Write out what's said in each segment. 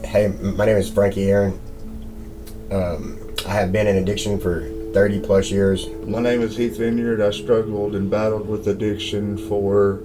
Hey, my name is Frankie Aaron. I have been in addiction for 30 plus years. My name is Heath Vineyard. I struggled and battled with addiction for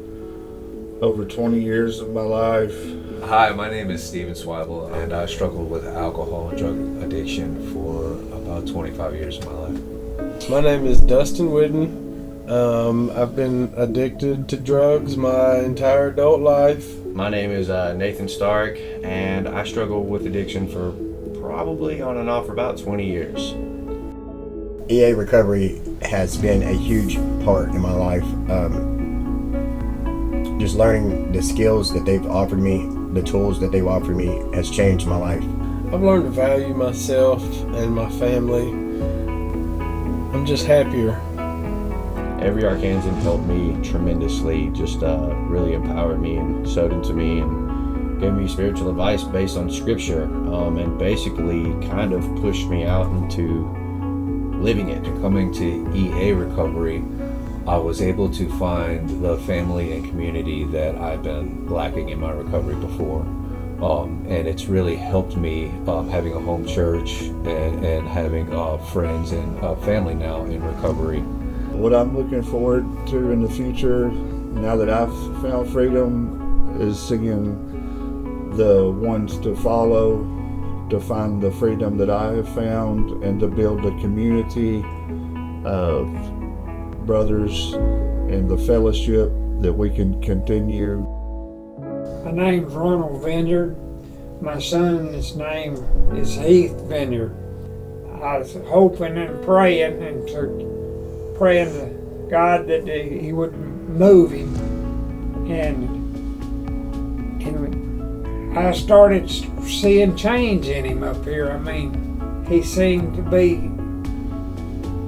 over 20 years of my life. Hi, my name is Steven Swibel, and I struggled with alcohol and drug addiction for about 25 years of my life. My name is Dustin Whidden. I've been addicted to drugs my entire adult life. My name is Nathan Stark, and I struggled with addiction for probably on and off for about 20 years. EA recovery has been a huge part in my life. Just learning the skills that they've offered me, the tools that they've offered me has changed my life. I've learned to value myself and my family. I'm just happier. Every Arkansan helped me tremendously, just really empowered me and sowed into me and gave me spiritual advice based on scripture, and basically kind of pushed me out into living it. Coming to EA recovery, I was able to find the family and community that I've been lacking in my recovery before. And it's really helped me having a home church and having friends and family now in recovery. What I'm looking forward to in the future, now that I've found freedom, is seeing the ones to follow, to find the freedom that I have found, and to build a community of brothers and the fellowship that we can continue. My name's Ronald Vineyard. My son's name is Heath Vineyard. I was hoping and praying to God that He would move him, and I started seeing change in him up here. I mean, he seemed to be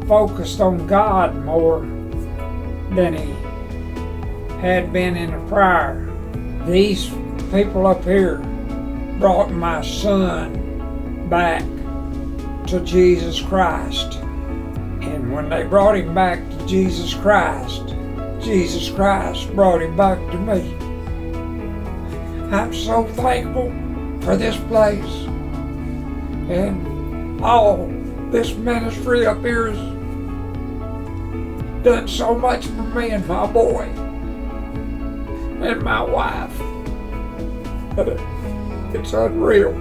focused on God more than he had been in the prior. These people up here brought my son back to Jesus Christ. And when they brought him back to Jesus Christ brought him back to me. I'm so thankful for this place and all this ministry up here has done so much for me and my boy and my wife. It's unreal.